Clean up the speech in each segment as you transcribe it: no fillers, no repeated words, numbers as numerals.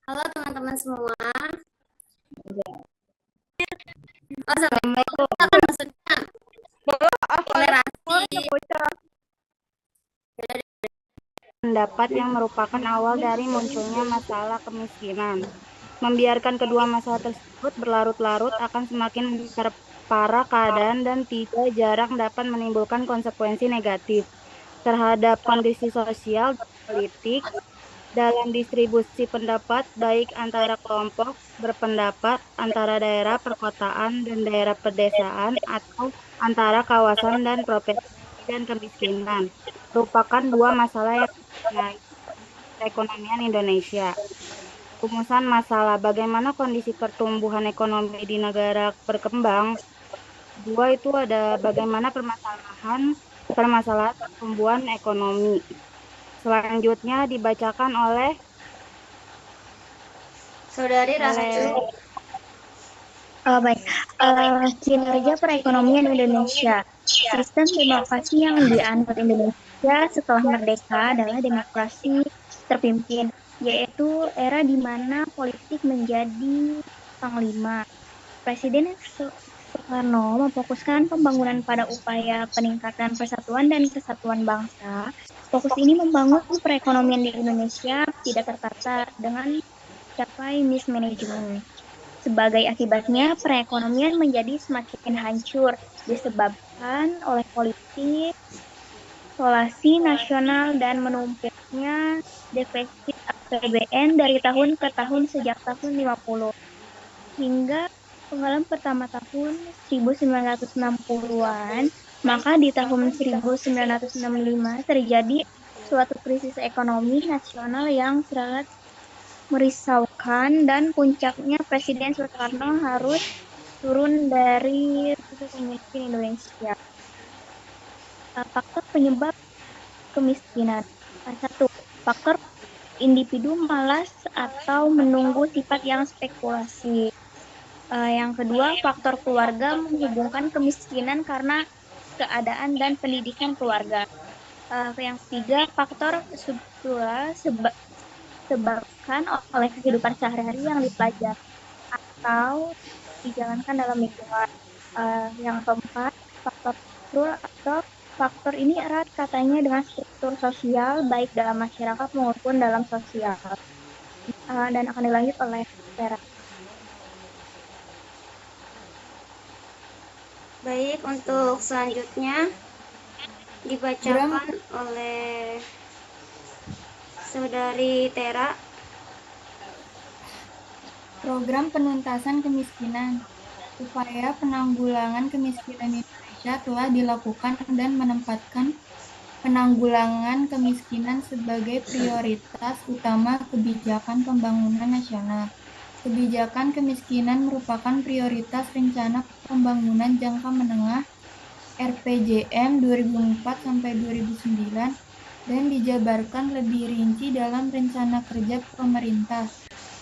Halo teman-teman semua. Assalamualaikum. Kita kan maksudnya toleransi. Pendapat yang merupakan awal dari munculnya masalah kemiskinan. Membiarkan kedua masalah tersebut berlarut-larut akan semakin memperparah keadaan dan tidak jarang dapat menimbulkan konsekuensi negatif terhadap kondisi sosial dan politik dalam distribusi pendapat baik antara kelompok berpendapat, antara daerah perkotaan dan daerah pedesaan, atau antara kawasan dan provinsi dan kemiskinan merupakan dua masalah yang mengenai perekonomian Indonesia. Rumusan masalah bagaimana kondisi pertumbuhan ekonomi di negara berkembang. Dua itu ada bagaimana permasalahan pertumbuhan ekonomi. Selanjutnya dibacakan oleh Saudari Rahayu. Baik, kinerja perekonomian Indonesia. Sistem demokrasi yang dianut Indonesia setelah merdeka adalah demokrasi terpimpin, yaitu era di mana politik menjadi panglima. Presiden Soekarno memfokuskan pembangunan pada upaya peningkatan persatuan dan kesatuan bangsa. Fokus ini membangun perekonomian di Indonesia tidak tertata dengan capai mismanagement. Sebagai akibatnya, perekonomian menjadi semakin hancur disebabkan oleh politik, isolasi nasional, dan menumpuknya defisit APBN dari tahun ke tahun sejak tahun 50 hingga penggalan pertama tahun 1960-an, maka di tahun 1965 terjadi suatu krisis ekonomi nasional yang sangat merisaukan dan puncaknya Presiden Soekarno harus turun dari pemimpin Indonesia. Faktor penyebab kemiskinan. Satu, faktor individu malas atau menunggu sifat yang spekulasi. Yang kedua, faktor keluarga menghubungkan kemiskinan karena keadaan dan pendidikan keluarga. Yang ketiga, faktor struktural disebabkan oleh kehidupan sehari-hari yang dipelajari atau dijalankan dalam lingkungan. Yang keempat, faktor struktural atau faktor ini erat katanya dengan struktur sosial baik dalam masyarakat maupun dalam sosial. Dan akan dilanjut oleh Vera. Baik, untuk selanjutnya dibacakan oleh Saudari Tera. Program penuntasan kemiskinan. Upaya penanggulangan kemiskinan Indonesia telah dilakukan dan menempatkan penanggulangan kemiskinan sebagai prioritas utama kebijakan pembangunan nasional. Kebijakan kemiskinan merupakan prioritas Rencana Pembangunan Jangka Menengah RPJM 2004-2009 dan dijabarkan lebih rinci dalam Rencana Kerja Pemerintah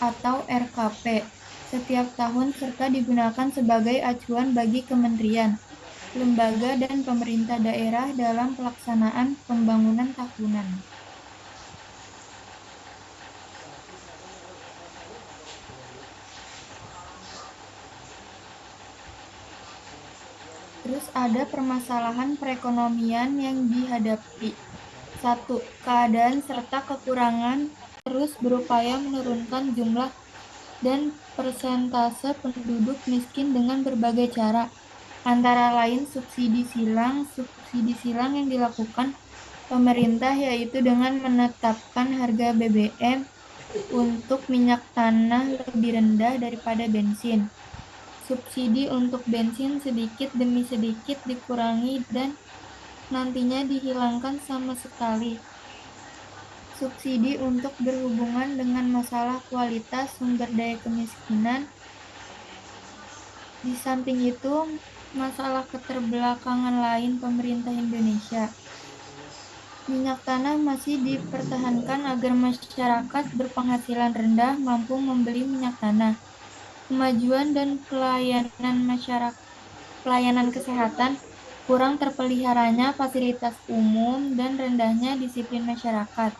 atau RKP setiap tahun serta digunakan sebagai acuan bagi kementerian, lembaga, dan pemerintah daerah dalam pelaksanaan pembangunan tahunan. Terus ada permasalahan perekonomian yang dihadapi. 1. Keadaan serta kekurangan terus berupaya menurunkan jumlah dan persentase penduduk miskin dengan berbagai cara, antara lain subsidi silang yang dilakukan pemerintah, yaitu dengan menetapkan harga BBM untuk minyak tanah lebih rendah daripada bensin. Subsidi untuk bensin sedikit demi sedikit dikurangi dan nantinya dihilangkan sama sekali. Subsidi untuk berhubungan dengan masalah kualitas sumber daya kemiskinan. Di samping itu, masalah keterbelakangan lain pemerintah Indonesia. Minyak tanah masih dipertahankan agar masyarakat berpenghasilan rendah mampu membeli minyak tanah. Kemajuan dan pelayanan kesehatan, kurang terpeliharanya fasilitas umum, dan rendahnya disiplin masyarakat.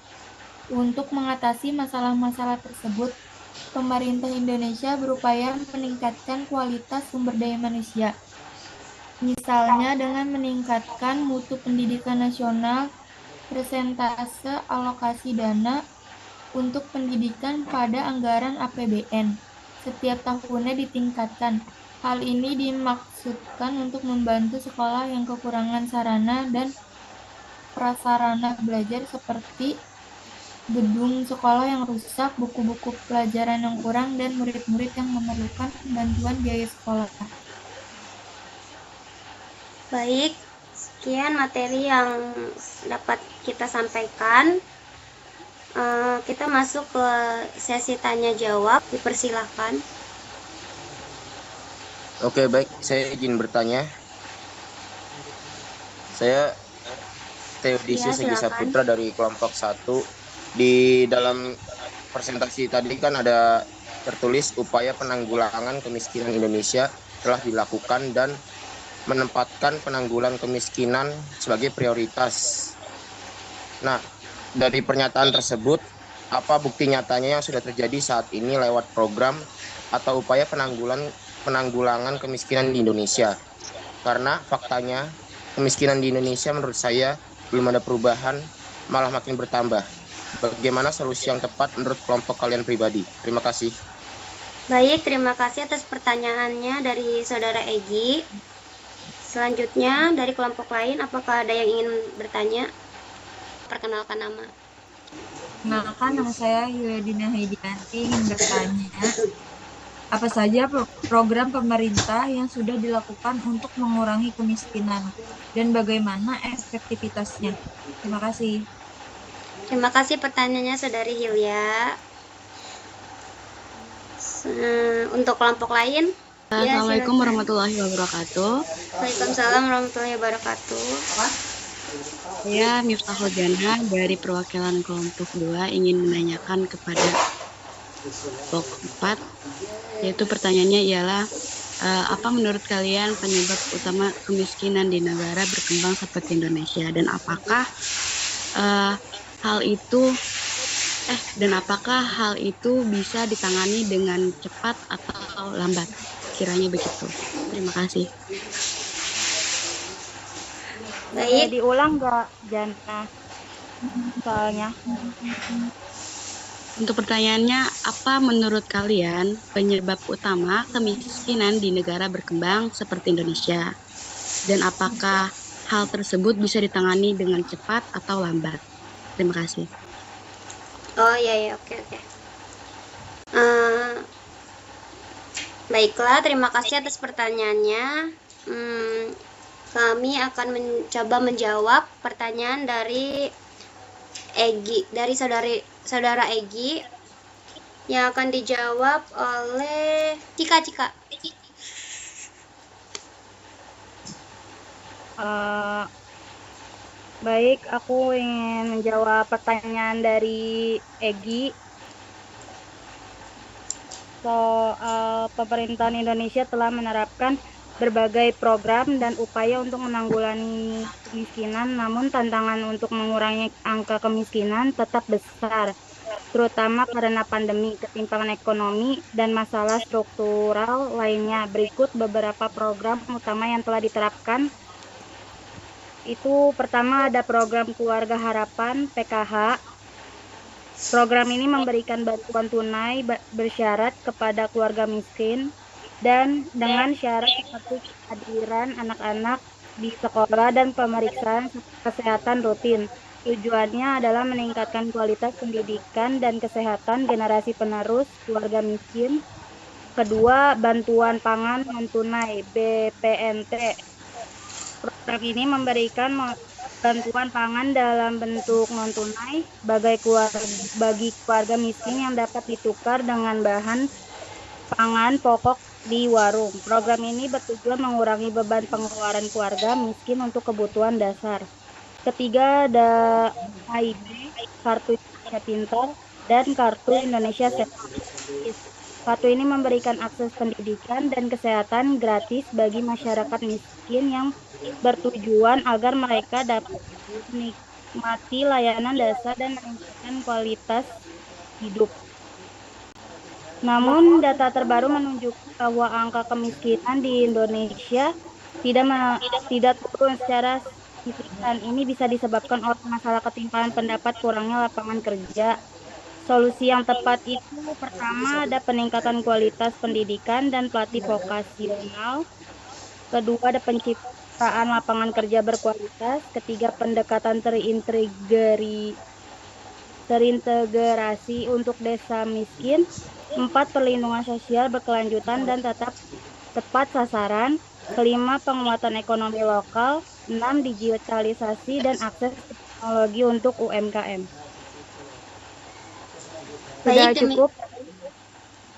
Untuk mengatasi masalah-masalah tersebut, pemerintah Indonesia berupaya meningkatkan kualitas sumber daya manusia. Misalnya dengan meningkatkan mutu pendidikan nasional, persentase alokasi dana untuk pendidikan pada anggaran APBN setiap tahunnya ditingkatkan. Hal ini dimaksudkan untuk membantu sekolah yang kekurangan sarana dan prasarana belajar seperti gedung sekolah yang rusak, buku-buku pelajaran yang kurang, dan murid-murid yang memerlukan bantuan biaya sekolah. Baik, sekian materi yang dapat kita sampaikan. Kita masuk ke sesi tanya jawab. Dipersilakan. Oke, baik. Saya izin bertanya. Saya Theodisius Egi silakan. Saputra dari kelompok 1. Di dalam presentasi tadi kan ada tertulis upaya penanggulangan kemiskinan Indonesia telah dilakukan dan menempatkan penanggulangan kemiskinan sebagai prioritas. Nah, dari pernyataan tersebut, apa bukti nyatanya yang sudah terjadi saat ini lewat program atau upaya penanggulangan kemiskinan di Indonesia? Karena faktanya kemiskinan di Indonesia menurut saya belum ada perubahan, malah makin bertambah. Bagaimana solusi yang tepat menurut kelompok kalian pribadi? Terima kasih. Baik, terima kasih atas pertanyaannya dari Saudara Egi. Selanjutnya dari kelompok lain, apakah ada yang ingin bertanya? Perkenalkan nama. Kenalkan, nama saya Yuliadina Heidianti, ingin bertanya, apa saja program pemerintah yang sudah dilakukan untuk mengurangi kemiskinan dan bagaimana efektivitasnya? Terima kasih. Terima kasih pertanyaannya Saudari Hilya. Untuk kelompok lain? Assalamualaikum warahmatullahi wabarakatuh. Waalaikumsalam warahmatullahi wabarakatuh. Saya Miftahul Jana dari perwakilan kelompok 2 ingin menanyakan kepada kelompok 4, yaitu pertanyaannya ialah apa menurut kalian penyebab utama kemiskinan di negara berkembang seperti Indonesia, dan apakah hal itu bisa ditangani dengan cepat atau lambat? Kiranya begitu. Terima kasih. Baik. Diulang nggak, Jana? Soalnya. Untuk pertanyaannya, apa menurut kalian penyebab utama kemiskinan di negara berkembang seperti Indonesia? Dan apakah hal tersebut bisa ditangani dengan cepat atau lambat? Terima kasih. Oh iya, oke. Baiklah, terima kasih atas pertanyaannya. Kami akan mencoba menjawab pertanyaan dari Egi, dari saudara Egi, yang akan dijawab oleh Cika. Baik, aku ingin menjawab pertanyaan dari Egi soal pemerintahan Indonesia telah menerapkan berbagai program dan upaya untuk menanggulangi kemiskinan, namun tantangan untuk mengurangi angka kemiskinan tetap besar, terutama karena pandemi, ketimpangan ekonomi, dan masalah struktural lainnya. Berikut beberapa program utama yang telah diterapkan. Itu pertama ada program Keluarga Harapan (PKH). Program ini memberikan bantuan tunai bersyarat kepada keluarga miskin dan dengan syarat seperti kehadiran anak-anak di sekolah dan pemeriksaan kesehatan rutin. Tujuannya adalah meningkatkan kualitas pendidikan dan kesehatan generasi penerus keluarga miskin. Kedua, bantuan pangan non-tunai (BPNT). Program ini memberikan bantuan pangan dalam bentuk non-tunai bagi keluarga miskin yang dapat ditukar dengan bahan pangan pokok di warung. Program ini bertujuan mengurangi beban pengeluaran keluarga miskin untuk kebutuhan dasar. Ketiga, ada KIP, Kartu Indonesia Pintar, dan Kartu Indonesia Sehat. Kartu ini memberikan akses pendidikan dan kesehatan gratis bagi masyarakat miskin yang bertujuan agar mereka dapat menikmati layanan dasar dan meningkatkan kualitas hidup. Namun, data terbaru menunjukkan bahwa angka kemiskinan di Indonesia tidak turun secara signifikan. Ini bisa disebabkan oleh masalah ketimpangan pendapat, kurangnya lapangan kerja. Solusi yang tepat itu pertama ada peningkatan kualitas pendidikan dan pelatih vokasional. Kedua ada penciptaan lapangan kerja berkualitas. Ketiga pendekatan terintegrasi untuk desa miskin. 4 perlindungan sosial berkelanjutan dan tepat sasaran. 5 penguatan ekonomi lokal. 6 digitalisasi dan akses teknologi untuk UMKM. Sudah cukup.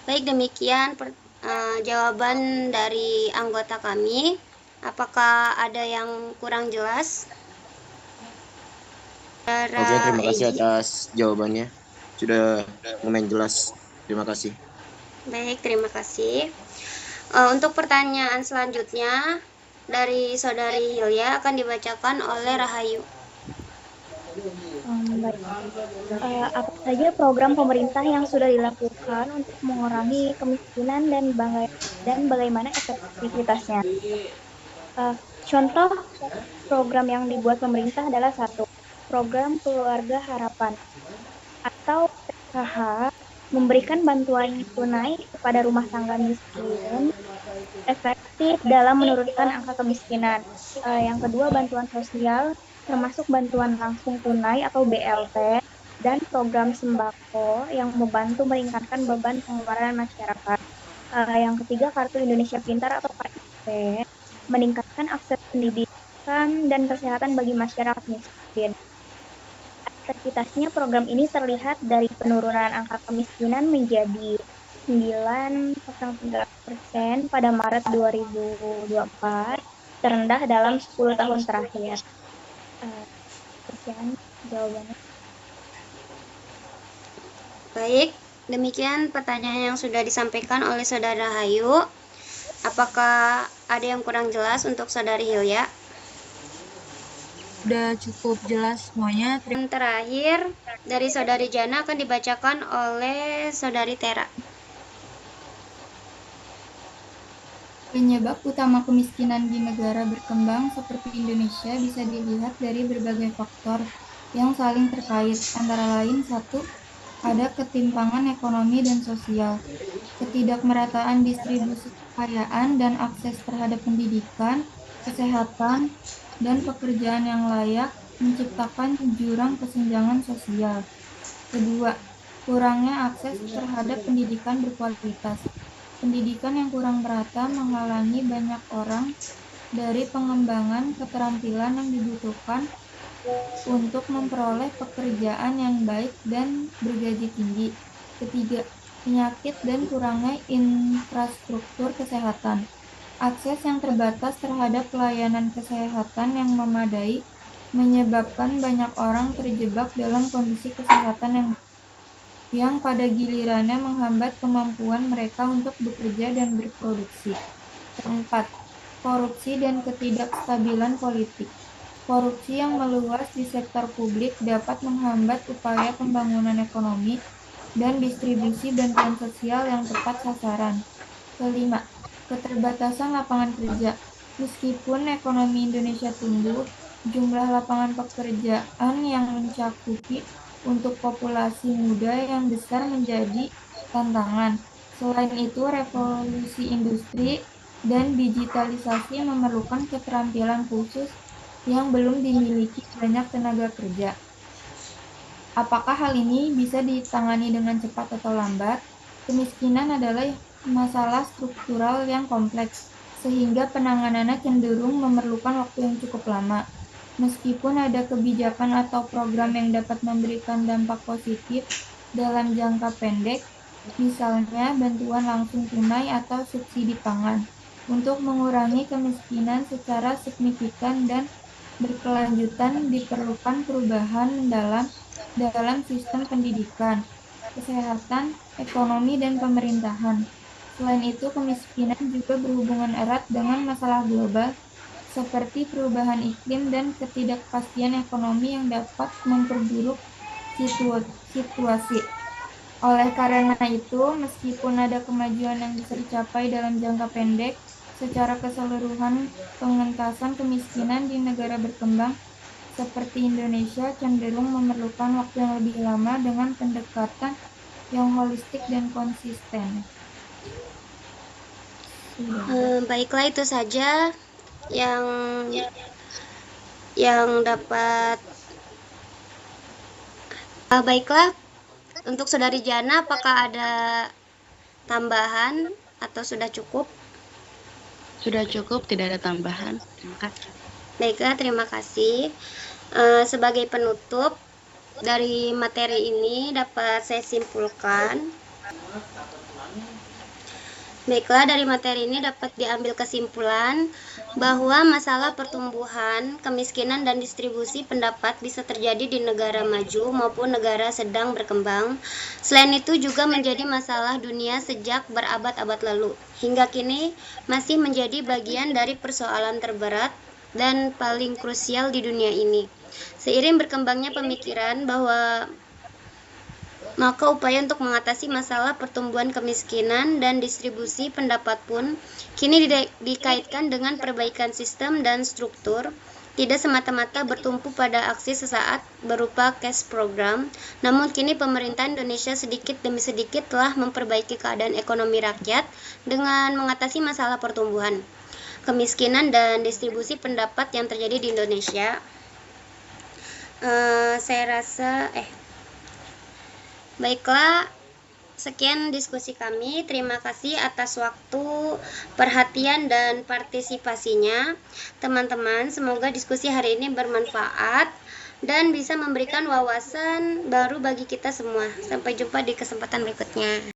Baik, demikian jawaban dari anggota kami. Apakah ada yang kurang jelas? Oke, terima kasih atas jawabannya. Sudah lumayan jelas. Terima kasih. Baik, terima kasih. Untuk pertanyaan selanjutnya dari Saudari Hilya akan dibacakan oleh Rahayu. Baik. Apa saja program pemerintah yang sudah dilakukan untuk mengurangi kemiskinan dan bagaimana efektivitasnya? Contoh program yang dibuat pemerintah adalah 1. Program Keluarga Harapan atau PKH memberikan bantuan tunai kepada rumah tangga miskin, efektif dalam menurunkan angka kemiskinan. Yang kedua, bantuan sosial termasuk bantuan langsung tunai atau BLT dan program sembako yang membantu meringankan beban pengeluaran masyarakat. Yang ketiga, Kartu Indonesia Pintar atau KIP meningkatkan akses pendidikan dan kesehatan bagi masyarakat miskin. Efektivitasnya program ini terlihat dari penurunan angka kemiskinan menjadi 9,3% pada Maret 2024, terendah dalam 10 tahun terakhir. Sekian jawabannya. Baik, demikian pertanyaan yang sudah disampaikan oleh Saudara Hayu. Apakah ada yang kurang jelas untuk Saudari Hilya? Sudah cukup jelas semuanya. Dan terakhir dari Saudari Jana akan dibacakan oleh Saudari Tera. Penyebab utama kemiskinan di negara berkembang seperti Indonesia bisa dilihat dari berbagai faktor yang saling terkait, antara lain 1. Ada ketimpangan ekonomi dan sosial, ketidakmerataan distribusi kekayaan dan akses terhadap pendidikan, kesehatan, dan pekerjaan yang layak menciptakan jurang kesenjangan sosial. Kedua, kurangnya akses terhadap pendidikan berkualitas. Pendidikan yang kurang merata menghalangi banyak orang dari pengembangan keterampilan yang dibutuhkan untuk memperoleh pekerjaan yang baik dan bergaji tinggi. Ketiga, penyakit dan kurangnya infrastruktur kesehatan. Akses yang terbatas terhadap pelayanan kesehatan yang memadai menyebabkan banyak orang terjebak dalam kondisi kesehatan yang pada gilirannya menghambat kemampuan mereka untuk bekerja dan berproduksi. Keempat, korupsi dan ketidakstabilan politik. Korupsi yang meluas di sektor publik dapat menghambat upaya pembangunan ekonomi dan distribusi bantuan sosial yang tepat sasaran. Kelima, keterbatasan lapangan kerja. Meskipun ekonomi Indonesia tumbuh, jumlah lapangan pekerjaan yang mencakupi untuk populasi muda yang besar menjadi tantangan. Selain itu, revolusi industri dan digitalisasi memerlukan keterampilan khusus yang belum dimiliki banyak tenaga kerja. Apakah hal ini bisa ditangani dengan cepat atau lambat? Kemiskinan adalah masalah struktural yang kompleks, sehingga penanganannya cenderung memerlukan waktu yang cukup lama. Meskipun ada kebijakan atau program yang dapat memberikan dampak positif dalam jangka pendek, misalnya bantuan langsung tunai atau subsidi pangan, untuk mengurangi kemiskinan secara signifikan dan berkelanjutan diperlukan perubahan dalam sistem pendidikan, kesehatan, ekonomi, dan pemerintahan. Selain itu, kemiskinan juga berhubungan erat dengan masalah global seperti perubahan iklim dan ketidakpastian ekonomi yang dapat memperburuk situasi. Oleh karena itu, meskipun ada kemajuan yang bisa dicapai dalam jangka pendek, secara keseluruhan pengentasan kemiskinan di negara berkembang seperti Indonesia cenderung memerlukan waktu yang lebih lama dengan pendekatan yang holistik dan konsisten. Baiklah, itu saja yang dapat. Baiklah, untuk Saudari Jana, apakah ada tambahan atau sudah cukup? Sudah cukup, tidak ada tambahan. Terima kasih. Baiklah, terima kasih. Sebagai penutup dari materi ini dapat saya simpulkan. Baiklah, dari materi ini dapat diambil kesimpulan bahwa masalah pertumbuhan, kemiskinan, dan distribusi pendapat bisa terjadi di negara maju maupun negara sedang berkembang. Selain itu juga menjadi masalah dunia sejak berabad-abad lalu. Hingga kini masih menjadi bagian dari persoalan terberat dan paling krusial di dunia ini. Seiring berkembangnya pemikiran bahwa maka upaya untuk mengatasi masalah pertumbuhan kemiskinan dan distribusi pendapat pun kini dikaitkan dengan perbaikan sistem dan struktur, tidak semata-mata bertumpu pada aksi sesaat berupa cash program, namun kini pemerintah Indonesia sedikit demi sedikit telah memperbaiki keadaan ekonomi rakyat dengan mengatasi masalah pertumbuhan, kemiskinan, dan distribusi pendapat yang terjadi di Indonesia. Baiklah, sekian diskusi kami. Terima kasih atas waktu, perhatian, dan partisipasinya. Teman-teman, semoga diskusi hari ini bermanfaat dan bisa memberikan wawasan baru bagi kita semua. Sampai jumpa di kesempatan berikutnya.